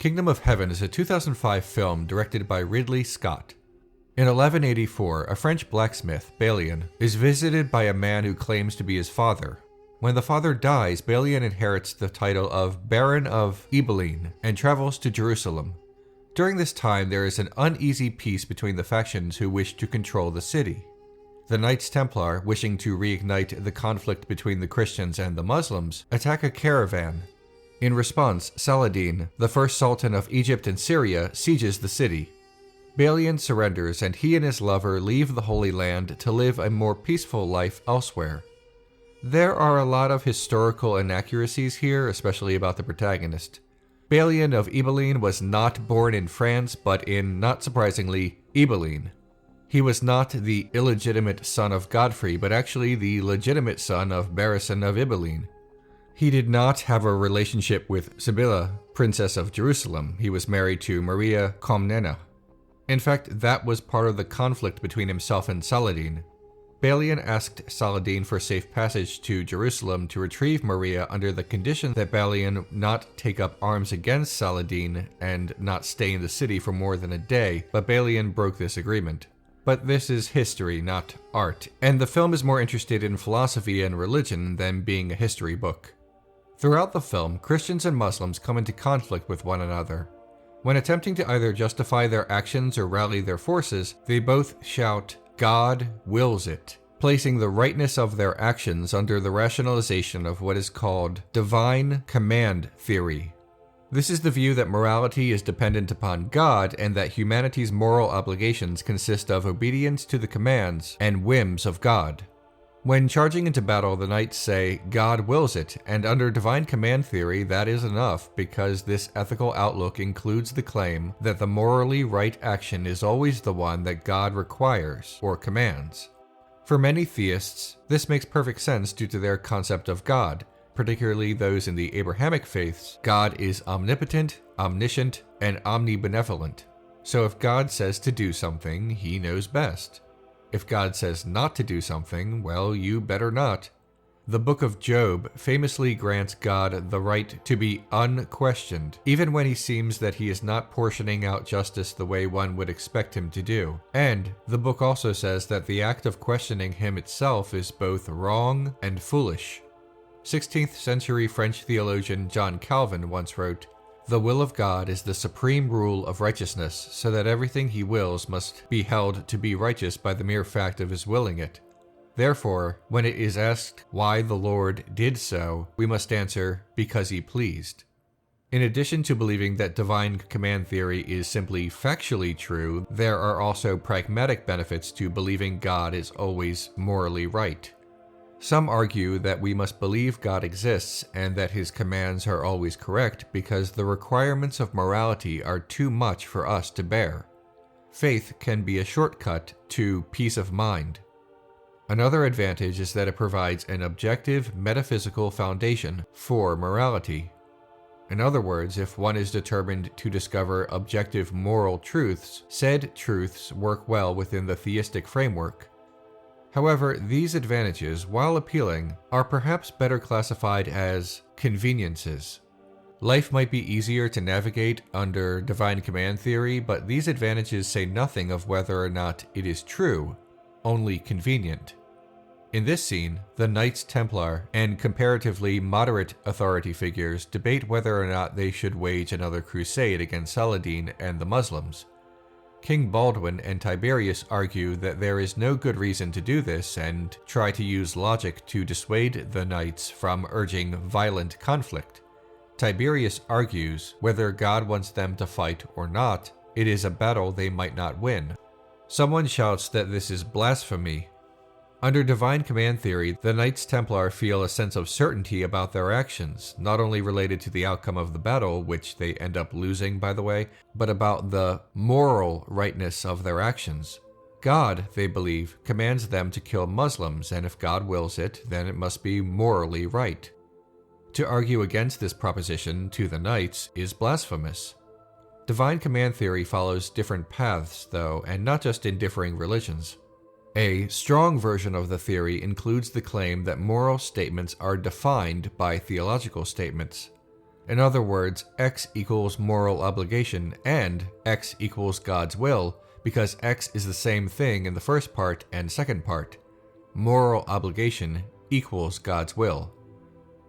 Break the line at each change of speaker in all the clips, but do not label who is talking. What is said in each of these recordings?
Kingdom of Heaven is a 2005 film directed by Ridley Scott. In 1184, a French blacksmith, Balian, is visited by a man who claims to be his father. When the father dies, Balian inherits the title of Baron of Ibelin and travels to Jerusalem. During this time, there is an uneasy peace between the factions who wish to control the city. The Knights Templar, wishing to reignite the conflict between the Christians and the Muslims, attack a caravan. In response, Saladin, the first Sultan of Egypt and Syria, sieges the city. Balian surrenders and he and his lover leave the Holy Land to live a more peaceful life elsewhere. There are a lot of historical inaccuracies here, especially about the protagonist. Balian of Ibelin was not born in France, but in, not surprisingly, Ibelin. He was not the illegitimate son of Godfrey, but actually the legitimate son of Barisan of Ibelin. He did not have a relationship with Sibylla, Princess of Jerusalem. He was married to Maria Comnena. In fact, that was part of the conflict between himself and Saladin. Balian asked Saladin for safe passage to Jerusalem to retrieve Maria under the condition that Balian not take up arms against Saladin and not stay in the city for more than a day, but Balian broke this agreement. But this is history, not art, and the film is more interested in philosophy and religion than being a history book. Throughout the film, Christians and Muslims come into conflict with one another. When attempting to either justify their actions or rally their forces, they both shout, "God wills it," placing the rightness of their actions under the rationalization of what is called divine command theory. This is the view that morality is dependent upon God and that humanity's moral obligations consist of obedience to the commands and whims of God. When charging into battle, the knights say, "God wills it," and under divine command theory, that is enough because this ethical outlook includes the claim that the morally right action is always the one that God requires or commands. For many theists, this makes perfect sense due to their concept of God, particularly those in the Abrahamic faiths. God is omnipotent, omniscient, and omnibenevolent. So if God says to do something, he knows best. If God says not to do something, well, you better not. The Book of Job famously grants God the right to be unquestioned, even when he seems that he is not portioning out justice the way one would expect him to do. And the book also says that the act of questioning him itself is both wrong and foolish. 16th century French theologian John Calvin once wrote, "The will of God is the supreme rule of righteousness, so that everything he wills must be held to be righteous by the mere fact of his willing it. Therefore, when it is asked why the Lord did so, we must answer, because he pleased." In addition to believing that divine command theory is simply factually true, there are also pragmatic benefits to believing God is always morally right. Some argue that we must believe God exists and that his commands are always correct because the requirements of morality are too much for us to bear. Faith can be a shortcut to peace of mind. Another advantage is that it provides an objective metaphysical foundation for morality. In other words, if one is determined to discover objective moral truths, said truths work well within the theistic framework. However, these advantages, while appealing, are perhaps better classified as conveniences. Life might be easier to navigate under divine command theory, but these advantages say nothing of whether or not it is true, only convenient. In this scene, the Knights Templar and comparatively moderate authority figures debate whether or not they should wage another crusade against Saladin and the Muslims. King Baldwin and Tiberius argue that there is no good reason to do this and try to use logic to dissuade the knights from urging violent conflict. Tiberius argues whether God wants them to fight or not, it is a battle they might not win. Someone shouts that this is blasphemy. Under divine command theory, the Knights Templar feel a sense of certainty about their actions, not only related to the outcome of the battle, which they end up losing, by the way, but about the moral rightness of their actions. God, they believe, commands them to kill Muslims, and if God wills it, then it must be morally right. To argue against this proposition to the Knights is blasphemous. Divine command theory follows different paths, though, and not just in differing religions. A strong version of the theory includes the claim that moral statements are defined by theological statements. In other words, X equals moral obligation and X equals God's will, because X is the same thing in the first part and second part. Moral obligation equals God's will.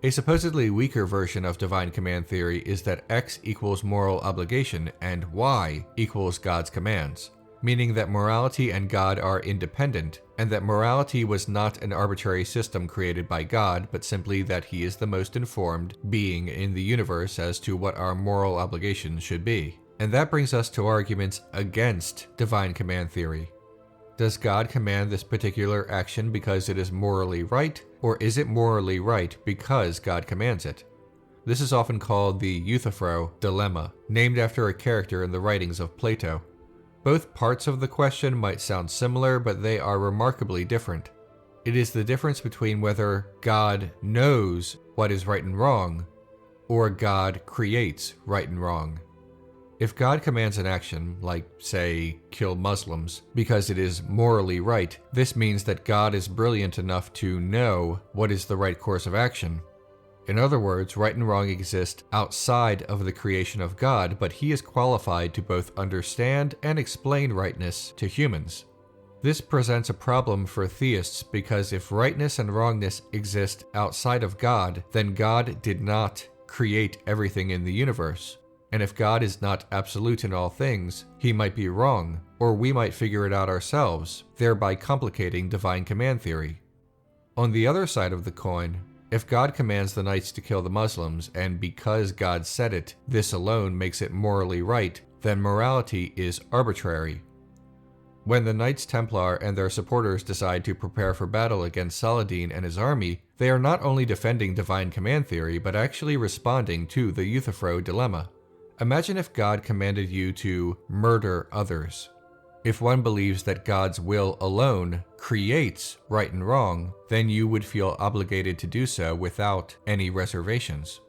A supposedly weaker version of divine command theory is that X equals moral obligation and Y equals God's commands, meaning that morality and God are independent, and that morality was not an arbitrary system created by God, but simply that He is the most informed being in the universe as to what our moral obligations should be. And that brings us to arguments against divine command theory. Does God command this particular action because it is morally right, or is it morally right because God commands it? This is often called the Euthyphro Dilemma, named after a character in the writings of Plato. Both parts of the question might sound similar, but they are remarkably different. It is the difference between whether God knows what is right and wrong, or God creates right and wrong. If God commands an action, like, say, kill Muslims, because it is morally right, this means that God is brilliant enough to know what is the right course of action. In other words, right and wrong exist outside of the creation of God, but He is qualified to both understand and explain rightness to humans. This presents a problem for theists because if rightness and wrongness exist outside of God, then God did not create everything in the universe. And if God is not absolute in all things, He might be wrong, or we might figure it out ourselves, thereby complicating divine command theory. On the other side of the coin, if God commands the knights to kill the Muslims, and because God said it, this alone makes it morally right, then morality is arbitrary. When the Knights Templar and their supporters decide to prepare for battle against Saladin and his army, they are not only defending divine command theory, but actually responding to the Euthyphro Dilemma. Imagine if God commanded you to murder others. If one believes that God's will alone creates right and wrong, then you would feel obligated to do so without any reservations.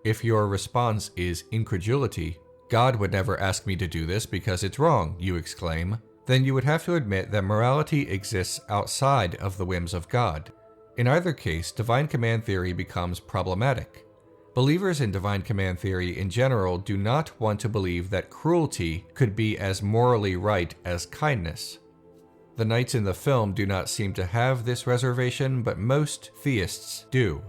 If your response is incredulity, God would never ask me to do this because it's wrong, you exclaim, then you would have to admit that morality exists outside of the whims of God. In either case, divine command theory becomes problematic. Believers in divine command theory in general do not want to believe that cruelty could be as morally right as kindness. The knights in the film do not seem to have this reservation, but most theists do.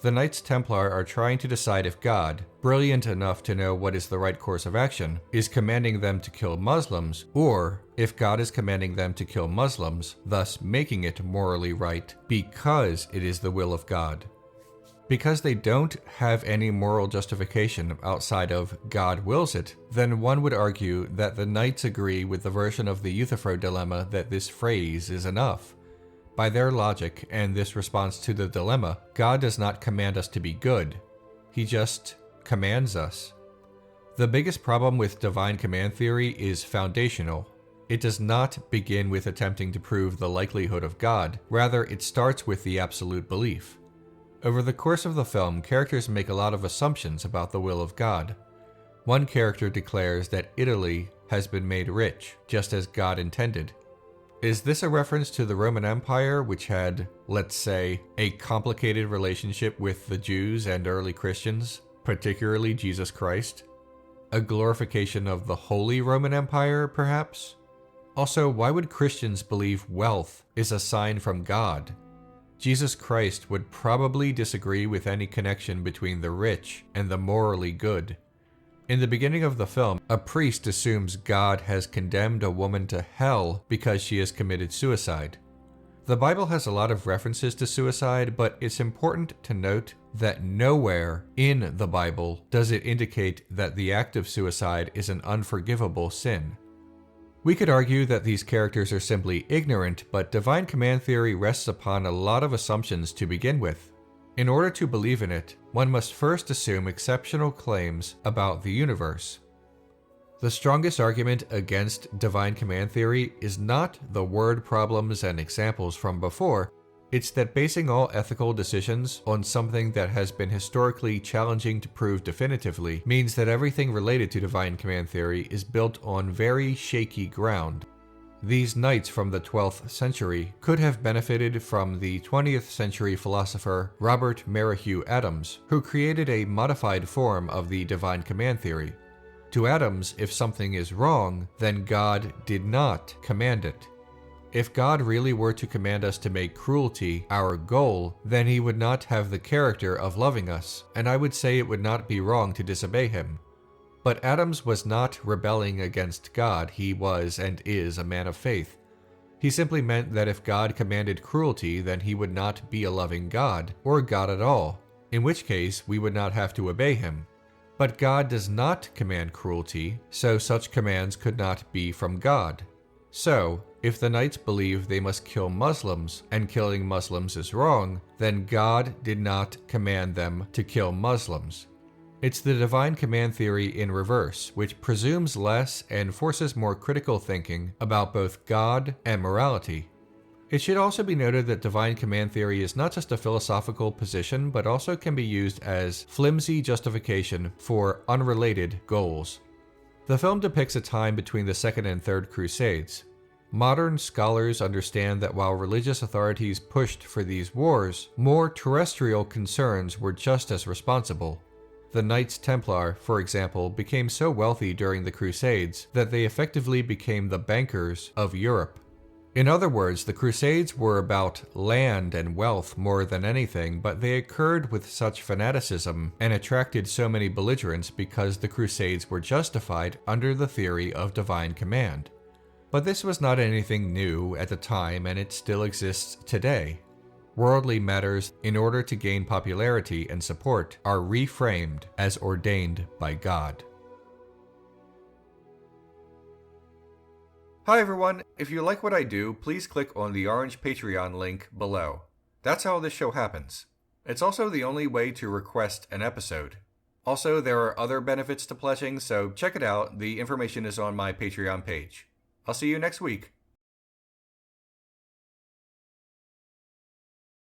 The Knights Templar are trying to decide if God, brilliant enough to know what is the right course of action, is commanding them to kill Muslims, or if God is commanding them to kill Muslims, thus making it morally right because it is the will of God. Because they don't have any moral justification outside of God wills it, then one would argue that the Knights agree with the version of the Euthyphro Dilemma that this phrase is enough. By their logic and this response to the dilemma, God does not command us to be good. He just commands us. The biggest problem with divine command theory is foundational. It does not begin with attempting to prove the likelihood of God, rather it starts with the absolute belief. Over the course of the film, characters make a lot of assumptions about the will of God. One character declares that Italy has been made rich, just as God intended. Is this a reference to the Roman Empire, which had, let's say, a complicated relationship with the Jews and early Christians, particularly Jesus Christ? A glorification of the Holy Roman Empire, perhaps? Also, why would Christians believe wealth is a sign from God? Jesus Christ would probably disagree with any connection between the rich and the morally good. In the beginning of the film, a priest assumes God has condemned a woman to hell because she has committed suicide. The Bible has a lot of references to suicide, but it's important to note that nowhere in the Bible does it indicate that the act of suicide is an unforgivable sin. We could argue that these characters are simply ignorant, but divine command theory rests upon a lot of assumptions to begin with. In order to believe in it, one must first assume exceptional claims about the universe. The strongest argument against divine command theory is not the word problems and examples from before, it's that basing all ethical decisions on something that has been historically challenging to prove definitively means that everything related to divine command theory is built on very shaky ground. These knights from the 12th century could have benefited from the 20th century philosopher Robert Merrihew Adams, who created a modified form of the divine command theory. To Adams, if something is wrong, then God did not command it. If God really were to command us to make cruelty our goal, then he would not have the character of loving us, and I would say it would not be wrong to disobey him. But Adams was not rebelling against God, he was and is a man of faith. He simply meant that if God commanded cruelty, then he would not be a loving God, or God at all, in which case we would not have to obey him. But God does not command cruelty, so such commands could not be from God. So, if the knights believe they must kill Muslims, and killing Muslims is wrong, then God did not command them to kill Muslims. It's the divine command theory in reverse, which presumes less and forces more critical thinking about both God and morality. It should also be noted that divine command theory is not just a philosophical position, but also can be used as flimsy justification for unrelated goals. The film depicts a time between the Second and Third Crusades. Modern scholars understand that while religious authorities pushed for these wars, more terrestrial concerns were just as responsible. The Knights Templar, for example, became so wealthy during the Crusades that they effectively became the bankers of Europe. In other words, the Crusades were about land and wealth more than anything, but they occurred with such fanaticism and attracted so many belligerents because the Crusades were justified under the theory of divine command. But this was not anything new at the time, and it still exists today. Worldly matters, in order to gain popularity and support, are reframed as ordained by God. Hi everyone, if you like what I do, please click on the orange Patreon link below. That's how this show happens. It's also the only way to request an episode. Also, there are other benefits to pledging, so check it out. The information is on my Patreon page. I'll see you next week.